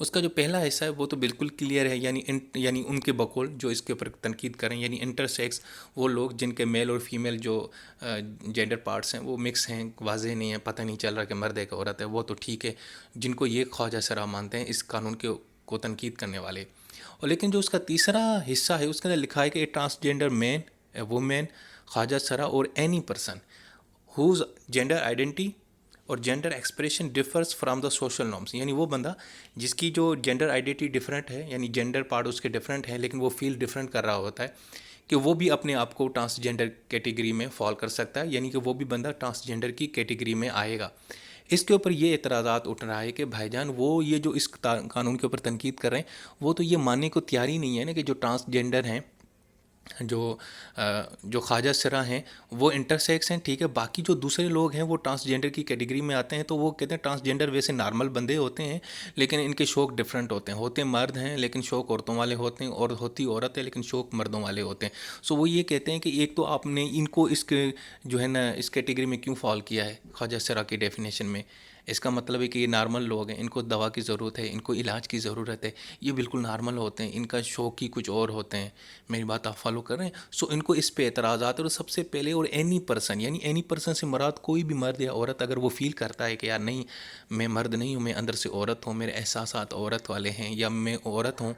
اس کا جو پہلا حصہ ہے وہ تو بالکل کلیئر ہے، یعنی ان کے بقول جو اس کے اوپر تنقید کریں، یعنی انٹر سیکس، وہ لوگ جن کے میل اور فیمیل جو جینڈر پارٹس ہیں وہ مکس ہیں، واضح نہیں ہے، پتہ نہیں چل رہا کہ مرد ہے کہ عورت ہے، وہ تو ٹھیک ہے، جن کو یہ خواجہ سرا مانتے ہیں اس قانون کے کو تنقید کرنے والے۔ اور لیکن جو اس کا تیسرا حصہ ہے اس کے اندر لکھا ہے کہ transgender main, a woman, khwaja sira or any person whose gender identity or gender expression differs from the social norms, یعنی وہ بندہ جس کی جو جینڈر آئیڈینٹی ڈفرینٹ ہے، یعنی جینڈر پارٹ اس کے ڈفرینٹ ہیں، لیکن وہ فیل ڈفرینٹ کر رہا ہوتا ہے، کہ وہ بھی اپنے آپ کو ٹرانسجینڈر کیٹیگری میں فال کر سکتا ہے، یعنی کہ وہ بھی بندہ ٹرانسجینڈر کی کیٹیگری میں آئے گا۔ اس کے اوپر یہ اعتراضات اٹھ رہا ہے کہ بھائی جان وہ یہ جو اس قانون کے اوپر تنقید کر رہے ہیں وہ تو یہ ماننے کو تیار ہی نہیں ہے نا کہ جو ٹرانسجینڈر ہیں، جو خواجہ سرا ہیں وہ انٹرسیکس ہیں، ٹھیک ہے، باقی جو دوسرے لوگ ہیں وہ ٹرانسجینڈر کی کیٹیگری میں آتے ہیں، تو وہ کہتے ہیں ٹرانسجینڈر ویسے نارمل بندے ہوتے ہیں لیکن ان کے شوق ڈفرینٹ ہوتے ہیں مرد ہیں لیکن شوق عورتوں والے ہوتے ہیں، اور ہوتی عورت ہے لیکن شوق مردوں والے ہوتے ہیں۔ سو وہ یہ کہتے ہیں کہ ایک تو آپ نے ان کو اس کے جو ہے نا اس کیٹیگری میں کیوں فال کیا ہے خواجہ سرا کی ڈیفینیشن میں؟ اس کا مطلب ہے کہ یہ نارمل لوگ ہیں، ان کو دوا کی ضرورت ہے، ان کو علاج کی ضرورت ہے، یہ بالکل نارمل ہوتے ہیں، ان کا شوق ہی کچھ اور ہوتے ہیں۔ میری بات آپ فالو کر رہے ہیں؟ سو ان کو اس پہ اعتراضات ہیں، اور سب سے پہلے اور اینی پرسن، یعنی اینی پرسن سے مراد کوئی بھی مرد یا عورت اگر وہ فیل کرتا ہے کہ یار نہیں میں مرد نہیں ہوں، میں اندر سے عورت ہوں، میرے احساسات عورت والے ہیں، یا میں عورت ہوں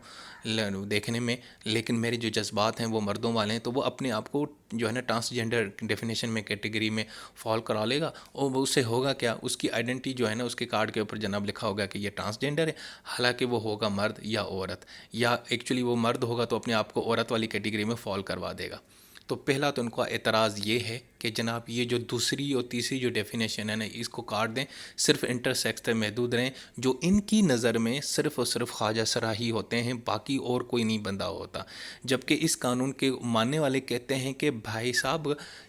دیکھنے میں لیکن میرے جو جذبات ہیں وہ مردوں والے ہیں، تو وہ اپنے آپ کو جو ہے نا ٹرانسجینڈر ڈیفینیشن میں کیٹیگری میں فال کرا لے گا، اور وہ اس سے ہوگا کیا، اس کی آئیڈینٹی جو ہے نا اس کے کارڈ کے اوپر جناب لکھا ہوگا کہ یہ ٹرانسجینڈر ہے، حالانکہ وہ ہوگا مرد یا عورت، یا ایکچولی وہ مرد ہوگا تو اپنے آپ کو عورت والی کیٹیگری میں فال کروا دے گا۔ تو پہلا تو ان کا اعتراض یہ ہے کہ جناب یہ جو دوسری اور تیسری جو ڈیفینیشن ہے نا اس کو کاٹ دیں، صرف انٹرسیکس تک محدود رہیں، جو ان کی نظر میں صرف اور صرف خواجہ سرا ہی ہوتے ہیں، باقی اور کوئی نہیں بندہ ہوتا۔ جبکہ اس قانون کے ماننے والے کہتے ہیں کہ بھائی صاحب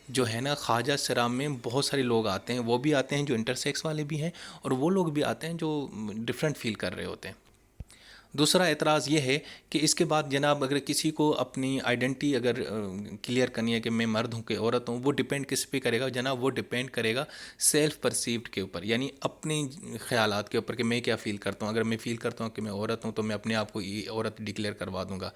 جو ہے نا خواجہ سرا میں بہت سارے لوگ آتے ہیں، وہ بھی آتے ہیں جو انٹرسیکس والے بھی ہیں، اور وہ لوگ بھی آتے ہیں جو ڈفرینٹ فیل کر رہے ہوتے ہیں۔ دوسرا اعتراض یہ ہے کہ اس کے بعد جناب اگر کسی کو اپنی آئیڈینٹی اگر کلیئر کرنی ہے کہ میں مرد ہوں کہ عورت ہوں، وہ ڈپینڈ کس پہ کرے گا جناب؟ وہ ڈپینڈ کرے گا سیلف پرسیوڈ کے اوپر، یعنی اپنی خیالات کے اوپر کہ میں کیا فیل کرتا ہوں۔ اگر میں فیل کرتا ہوں کہ میں عورت ہوں تو میں اپنے آپ کو یہ عورت ڈکلیئر کروا دوں گا،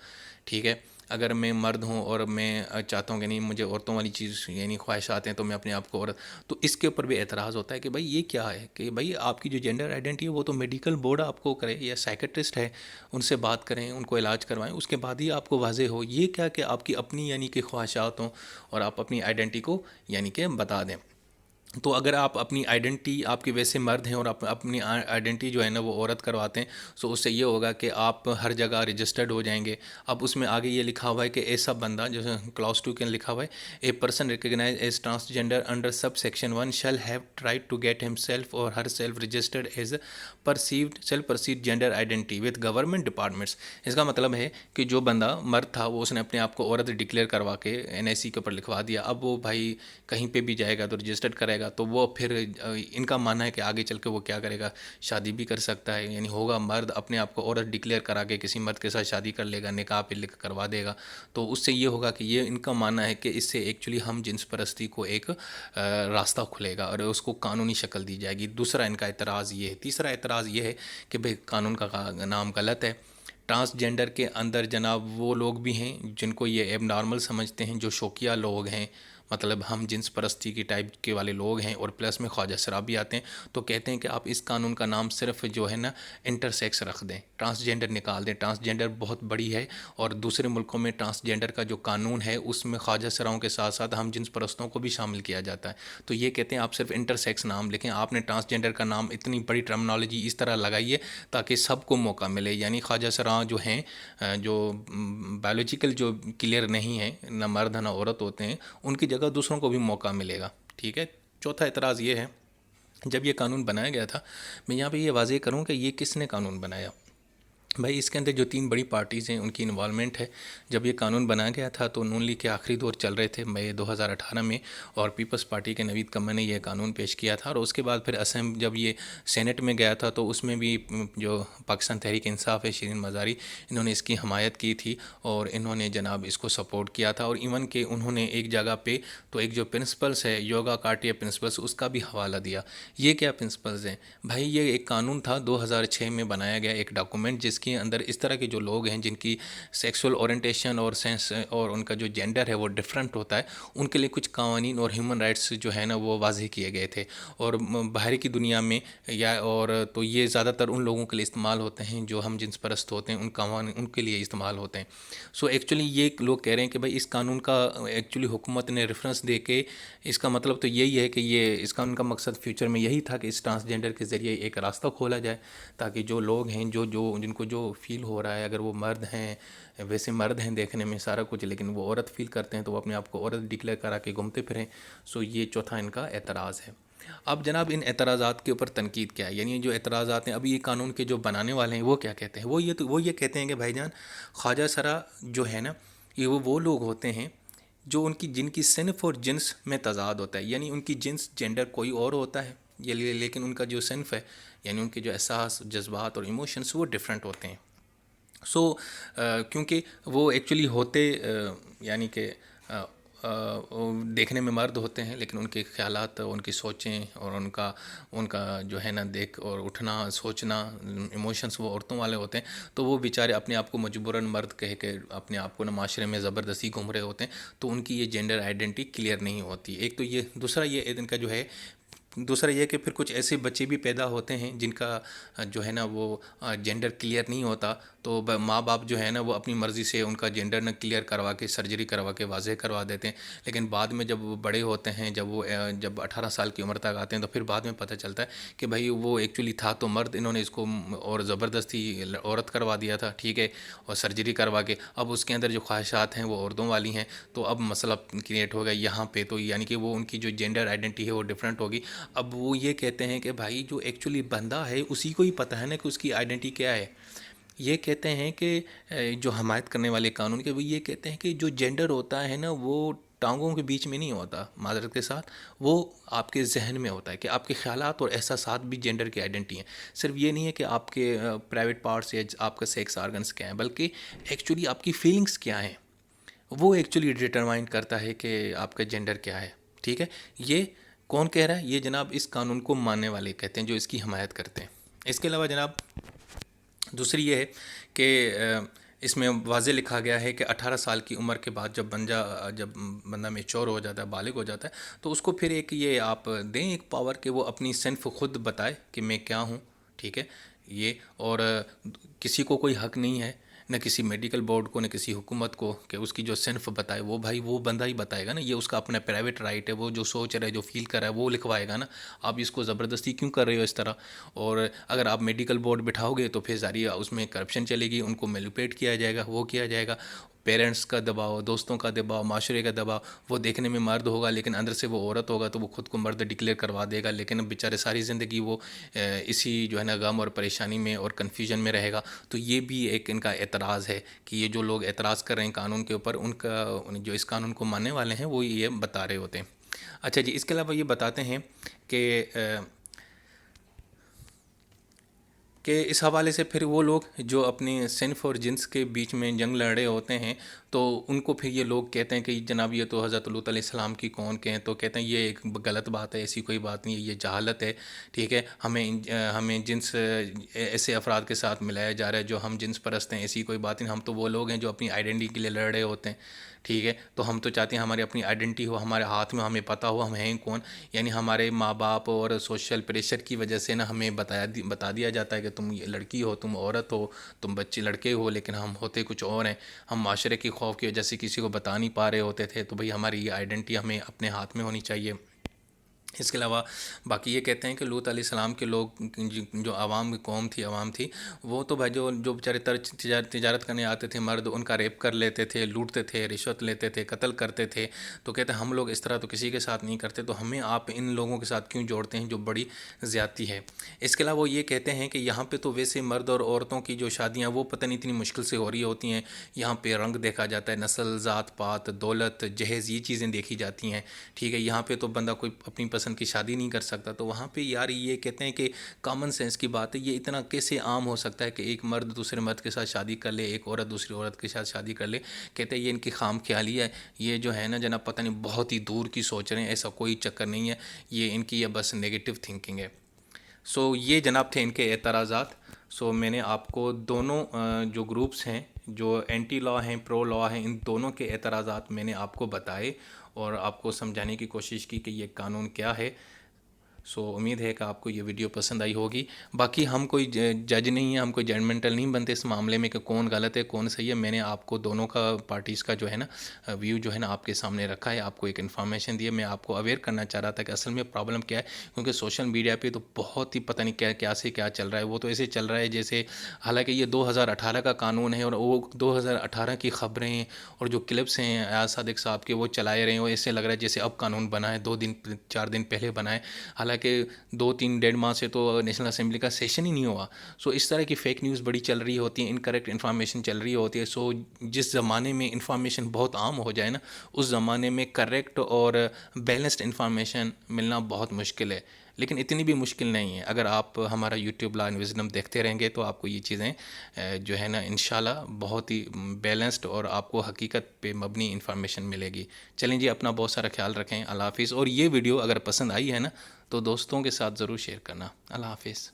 ٹھیک ہے۔ اگر میں مرد ہوں اور میں چاہتا ہوں کہ نہیں مجھے عورتوں والی چیز یعنی خواہشات ہیں تو میں اپنے آپ کو عورت، تو اس کے اوپر بھی اعتراض ہوتا ہے کہ بھائی یہ کیا ہے کہ بھائی آپ کی جو جینڈر آئیڈینٹی ہے وہ تو میڈیکل بورڈ آپ کو کرے یا سائیکٹرسٹ ہے، ان سے بات کریں، ان کو علاج کروائیں، اس کے بعد ہی آپ کو واضح ہو۔ یہ کیا کہ آپ کی اپنی یعنی کہ خواہشات ہوں اور آپ اپنی آئیڈینٹی کو یعنی کہ بتا دیں۔ تو اگر آپ اپنی آئیڈینٹی آپ کے ویسے مرد ہیں اور آپ اپنی آئیڈینٹی جو ہے نا وہ عورت کرواتے ہیں، سو اس سے یہ ہوگا کہ آپ ہر جگہ رجسٹرڈ ہو جائیں گے۔ اب اس میں آگے یہ لکھا ہوا ہے کہ ایسا بندہ جو کلاس 2 کے لکھا ہوا ہے، a person recognised as transgender under sub section 1 shall have right to get him self or her self registered as self perceived gender identity with government departments. اس کا مطلب ہے کہ جو بندہ مرد تھا وہ اس نے اپنے آپ کو عورت ڈکلیئر کروا کے NIC کے اوپر لکھوا دیا، اب وہ بھائی کہیں پہ بھی جائے گا تو رجسٹرڈ کرے گا، تو وہ پھر ان کا ماننا ہے کہ آگے چل کے وہ کیا کرے گا، شادی بھی کر سکتا ہے، یعنی ہوگا مرد اپنے آپ کو عورت ڈکلیئر کرا کے کسی مرد کے ساتھ شادی کر لے گا، نکاح پہ لکھ کروا دے گا۔ تو اس سے یہ ہوگا کہ یہ ان کا ماننا ہے کہ اس سے ایکچولی ہم جنس پرستی کو ایک راستہ کھلے گا اور اس کو قانونی شکل دی جائے گی۔ دوسرا ان کا اعتراض یہ ہے۔ تیسرا اعتراض یہ ہے کہ بھئی قانون کا نام غلط ہے۔ ٹرانسجینڈر کے اندر جناب وہ لوگ بھی ہیں جن کو یہ ایب نارمل سمجھتے ہیں، جو شوقیہ لوگ ہیں، مطلب ہم جنس پرستی کی ٹائپ کے والے لوگ ہیں، اور پلس میں خواجہ سرا بھی آتے ہیں، تو کہتے ہیں کہ آپ اس قانون کا نام صرف جو ہے نا انٹرسیکس رکھ دیں، ٹرانسجینڈر نکال دیں۔ ٹرانسجینڈر بہت بڑی ہے، اور دوسرے ملکوں میں ٹرانسجینڈر کا جو قانون ہے اس میں خواجہ سراؤں کے ساتھ ساتھ ہم جنس پرستوں کو بھی شامل کیا جاتا ہے۔ تو یہ کہتے ہیں آپ صرف انٹرسیکس نام لکھیں، آپ نے ٹرانسجینڈر کا نام اتنی بڑی ٹرمنالوجی اس طرح لگائیے تاکہ سب کو موقع ملے، یعنی خواجہ سراؤں جو ہیں جو بایولوجیکل جو کلیئر نہیں ہیں، نہ مرد نہ عورت ہوتے ہیں، ان کی جگہ دوسروں کو بھی موقع ملے گا، ٹھیک ہے۔ چوتھا اعتراض یہ ہے، جب یہ قانون بنایا گیا تھا، میں یہاں پہ یہ واضح کروں کہ یہ کس نے قانون بنایا۔ بھائی اس کے اندر جو تین بڑی پارٹیز ہیں ان کی انوالومنٹ ہے. جب یہ قانون بنایا گیا تھا تو نون لیگ کے آخری دور چل رہے تھے مئی 2018 میں، اور پیپلز پارٹی کے نوید کمر نے یہ قانون پیش کیا تھا. اور اس کے بعد پھر جب یہ سینٹ میں گیا تھا تو اس میں بھی جو پاکستان تحریک انصاف ہے، شیرین مزاری، انہوں نے اس کی حمایت کی تھی اور انہوں نے جناب اس کو سپورٹ کیا تھا. اور ایون کہ انہوں نے ایک جگہ پہ تو ایک جو پرنسپلس ہے یوگا کارٹیا پرنسپلس، اس کا بھی حوالہ دیا. یہ کیا پرنسپلز ہیں بھائی؟ یہ ایک قانون تھا 2006 میں بنایا گیا، ایک ڈاکومنٹ جس کے اندر اس طرح کے جو لوگ ہیں جن کی سیکسول اورینٹیشن اور سینس اور ان کا جو جینڈر ہے وہ ڈفرینٹ ہوتا ہے، ان کے لیے کچھ قوانین اور ہیومن رائٹس جو ہے نا وہ واضح کیے گئے تھے. اور باہر کی دنیا میں اور تو یہ زیادہ تر ان لوگوں کے لیے استعمال ہوتے ہیں جو ہم جنس پرست ہوتے ہیں، ان قوانین ان کے لیے استعمال ہوتے ہیں. سو ایکچولی یہ لوگ کہہ رہے ہیں کہ بھائی اس قانون کا ایکچولی حکومت نے ریفرنس دے کے، اس کا مطلب تو یہی ہے کہ یہ اس قانون کا مقصد فیوچر میں یہی تھا کہ اس ٹرانسجینڈر کے ذریعے ایک راستہ کھولا جائے، تاکہ جو لوگ ہیں جن کو جو فیل ہو رہا ہے، اگر وہ مرد ہیں، ویسے مرد ہیں دیکھنے میں سارا کچھ، لیکن وہ عورت فیل کرتے ہیں تو وہ اپنے آپ کو عورت ڈکلیئر کرا کے گھومتے پھریں. سو یہ چوتھا ان کا اعتراض ہے. اب جناب ان اعتراضات کے اوپر تنقید کیا ہے؟ یعنی جو اعتراضات ہیں ابھی یہ قانون کے جو بنانے والے ہیں وہ کیا کہتے ہیں؟ وہ یہ کہتے ہیں کہ بھائی جان، خواجہ سرا جو ہے نا، یہ وہ لوگ ہوتے ہیں جو جن کی صنف اور جنس میں تضاد ہوتا ہے. یعنی ان کی جنس جینڈر کوئی اور ہوتا ہے، لیکن ان کا جو صنف ہے، یعنی ان کے جو احساس، جذبات اور ایموشنس وہ ڈفرینٹ ہوتے ہیں. سو کیونکہ وہ ایکچولی ہوتے یعنی کہ دیکھنے میں مرد ہوتے ہیں، لیکن ان کے خیالات، ان کی سوچیں اور ان کا جو ہے نا دیکھ اور اٹھنا، سوچنا، ایموشنس وہ عورتوں والے ہوتے ہیں. تو وہ بیچارے اپنے آپ کو مجبوراً مرد کہہ کے اپنے آپ کو نا معاشرے میں زبردستی گھوم رہے ہوتے ہیں. تو ان کی یہ جینڈر آئیڈینٹی کلیئر نہیں ہوتی. ایک تو یہ، دوسرا یہ ان کا جو ہے، دوسرا یہ کہ پھر کچھ ایسے بچے بھی پیدا ہوتے ہیں جن کا جو ہے نا وہ جینڈر کلیئر نہیں ہوتا. تو ماں باپ جو ہے نا وہ اپنی مرضی سے ان کا جینڈر نہ کلیئر کروا کے سرجری کروا کے واضح کروا دیتے ہیں. لیکن بعد میں جب وہ بڑے ہوتے ہیں، جب 18 سال کی عمر تک آتے ہیں، تو پھر بعد میں پتہ چلتا ہے کہ بھائی وہ ایکچولی تھا تو مرد، انہوں نے اس کو اور زبردستی عورت کروا دیا تھا، ٹھیک ہے، اور سرجری کروا کے اب اس کے اندر جو خواہشات ہیں وہ عورتوں والی ہیں. تو اب مسئلہ کریٹ ہو گیا یہاں پہ. تو یعنی کہ وہ ان کی جو جینڈر آئیڈینٹی ہے وہ ڈفرینٹ ہوگی. اب وہ یہ کہتے ہیں کہ بھائی جو ایکچولی بندہ ہے اسی کو ہی پتہ ہے نا کہ اس کی آئیڈینٹی کیا ہے. یہ کہتے ہیں کہ جو حمایت کرنے والے قانون کے، وہ یہ کہتے ہیں کہ جو جینڈر ہوتا ہے نا وہ ٹانگوں کے بیچ میں نہیں ہوتا، معذرت کے ساتھ، وہ آپ کے ذہن میں ہوتا ہے، کہ آپ کے خیالات اور احساسات بھی جینڈر کی آئیڈینٹی ہیں. صرف یہ نہیں ہے کہ آپ کے پرائیویٹ پارٹس یا آپ کا سیکس آرگنس کیا ہیں، بلکہ ایکچولی آپ کی فیلنگس کیا ہیں، وہ ایکچولی ڈٹرمائن کرتا ہے کہ آپ کا جینڈر کیا ہے. ٹھیک ہے، یہ کون کہہ رہا ہے؟ یہ جناب اس قانون کو ماننے والے کہتے ہیں، جو اس کی حمایت کرتے ہیں. اس کے علاوہ جناب دوسری یہ ہے کہ اس میں واضح لکھا گیا ہے کہ 18 سال کی عمر کے بعد جب بندہ میچور ہو جاتا ہے، بالغ ہو جاتا ہے، تو اس کو پھر ایک یہ آپ دیں ایک پاور کہ وہ اپنی صنف خود بتائے کہ میں کیا ہوں. ٹھیک ہے، یہ اور کسی کو کوئی حق نہیں ہے، نہ کسی میڈیکل بورڈ کو، نہ کسی حکومت کو، کہ اس کی جو صنف بتائے. وہ بھائی وہ بندہ ہی بتائے گا نا، یہ اس کا اپنا پرائیویٹ رائٹ ہے. وہ جو سوچ رہا ہے، جو فیل کر رہا ہے، وہ لکھوائے گا نا. آپ اس کو زبردستی کیوں کر رہے ہو اس طرح؟ اور اگر آپ میڈیکل بورڈ بٹھاؤ گے تو پھر ظاہر اس میں کرپشن چلے گی، ان کو مینیپولیٹ کیا جائے گا، وہ کیا جائے گا. پیرنٹس کا دباؤ، دوستوں کا دباؤ، معاشرے کا دباؤ. وہ دیکھنے میں مرد ہوگا لیکن اندر سے وہ عورت ہوگا، تو وہ خود کو مرد ڈکلیئر کروا دے گا، لیکن اب بیچارے ساری زندگی وہ اسی جو ہے نا غم اور پریشانی میں اور کنفیوژن میں رہے گا. تو یہ بھی ایک ان کا اعتراض ہے کہ یہ جو لوگ اعتراض کر رہے ہیں قانون کے اوپر، ان کا جو اس قانون کو ماننے والے ہیں وہ یہ بتا رہے ہوتے ہیں. اچھا جی، اس کے علاوہ یہ بتاتے ہیں کہ اس حوالے سے پھر وہ لوگ جو اپنے صنف اور جنس کے بیچ میں جنگ لڑ رہے ہوتے ہیں، تو ان کو پھر یہ لوگ کہتے ہیں کہ جناب یہ تو حضرت لوط علیہ السلام کی کون کے ہیں. تو کہتے ہیں یہ ایک غلط بات ہے، ایسی کوئی بات نہیں ہے، یہ جہالت ہے. ٹھیک ہے، ہمیں جنس ایسے افراد کے ساتھ ملایا جا رہا ہے جو ہم جنس پرست ہیں، ایسی کوئی بات نہیں. ہم تو وہ لوگ ہیں جو اپنی آئیڈینٹی کے لیے لڑ رہے ہوتے ہیں. ٹھیک ہے، تو ہم تو چاہتے ہیں ہماری اپنی آئیڈینٹی ہو ہمارے ہاتھ میں، ہمیں پتہ ہو ہم ہیں کون. یعنی ہمارے ماں باپ اور سوشل پریشر کی وجہ سے نا ہمیں بتا دیا جاتا ہے کہ تم یہ لڑکی ہو، تم عورت ہو، تم بچے لڑکے ہو، لیکن ہم ہوتے کچھ اور ہیں. ہم معاشرے کی خوف کی وجہ سے کسی کو بتا نہیں پا رہے ہوتے تھے. تو بھئی ہماری یہ آئیڈینٹی ہمیں اپنے ہاتھ میں ہونی چاہیے. اس کے علاوہ باقی یہ کہتے ہیں کہ لوط علیہ السلام کے لوگ جو عوام قوم تھی، عوام تھی، وہ تو بھائی جو بیچارے تجارت کرنے آتے تھے مرد، ان کا ریپ کر لیتے تھے، لوٹتے تھے، رشوت لیتے تھے، قتل کرتے تھے. تو کہتے ہیں ہم لوگ اس طرح تو کسی کے ساتھ نہیں کرتے، تو ہمیں آپ ان لوگوں کے ساتھ کیوں جوڑتے ہیں، جو بڑی زیادتی ہے. اس کے علاوہ وہ یہ کہتے ہیں کہ یہاں پہ تو ویسے مرد اور عورتوں کی جو شادیاں وہ پتہ نہیں اتنی مشکل سے ہو رہی ہوتی ہیں. یہاں پہ رنگ دیکھا جاتا ہے، نسل، ذات پات، دولت، جہیز، یہ چیزیں دیکھی جاتی ہیں. ٹھیک ہے، یہاں پہ تو بندہ کوئی اپنی پسند کی شادی نہیں کر سکتا. تو وہاں پہ یار یہ کہتے ہیں کہ کامن سینس کی بات ہے، یہ اتنا کیسے عام ہو سکتا ہے کہ ایک مرد دوسرے مرد کے ساتھ شادی کر لے، ایک عورت دوسری عورت کے ساتھ شادی کر لے. کہتے ہیں یہ ان کی خام خیالی ہے، یہ جو ہے نا جناب پتہ نہیں بہت ہی دور کی سوچ رہے ہیں، ایسا کوئی چکر نہیں ہے، یہ ان کی یہ بس نگیٹو تھنکنگ ہے. سو یہ جناب تھے ان کے اعتراضات. سو میں نے آپ کو دونوں جو گروپس ہیں، جو اینٹی لا ہیں، پرو لا ہیں، ان دونوں کے اعتراضات میں نے آپ کو بتائے اور آپ کو سمجھانے کی کوشش کی کہ یہ قانون کیا ہے. سو امید ہے کہ آپ کو یہ ویڈیو پسند آئی ہوگی. باقی ہم کوئی جج نہیں ہیں، ہم کوئی ججمنٹل نہیں بنتے اس معاملے میں کہ کون غلط ہے کون صحیح ہے. میں نے آپ کو دونوں کا پارٹیز کا جو ہے نا ویو جو ہے نا آپ کے سامنے رکھا ہے، آپ کو ایک انفارمیشن دی ہے. میں آپ کو اویئر کرنا چاہ رہا تھا کہ اصل میں پرابلم کیا ہے، کیونکہ سوشل میڈیا پہ تو بہت ہی پتہ نہیں کیا سے کیا چل رہا ہے. وہ تو ایسے چل رہا ہے جیسے، حالانکہ یہ 2018 کا قانون ہے اور وہ 2018 کی خبریں اور جو کلپس ہیں ایاز صادق صاحب کے وہ چلائے رہے ہیں، وہ ایسے لگ رہا ہے جیسے اب قانون بنا ہے، 4 دن پہلے بنا ہے. حالانکہ 2-3 1.5 ماہ سے تو نیشنل اسمبلی کا سیشن ہی نہیں ہوا. سو اس طرح کی فیک نیوز بڑی چل رہی ہوتی ہیں، انکریکٹ انفارمیشن چل رہی ہوتی ہے. سو جس زمانے میں انفارمیشن بہت عام ہو جائے نا، اس زمانے میں کریکٹ اور بیلنسڈ انفارمیشن ملنا بہت مشکل ہے. لیکن اتنی بھی مشکل نہیں ہے، اگر آپ ہمارا یوٹیوب لا اینڈ وزڈم دیکھتے رہیں گے تو آپ کو یہ چیزیں جو ہے نا انشاءاللہ بہت ہی بیلنسڈ اور آپ کو حقیقت پہ مبنی انفارمیشن ملے گی. چلیں جی، اپنا بہت سارا خیال رکھیں. اللہ حافظ. اور یہ ویڈیو اگر پسند آئی ہے نا تو دوستوں کے ساتھ ضرور شیئر کرنا. اللہ حافظ.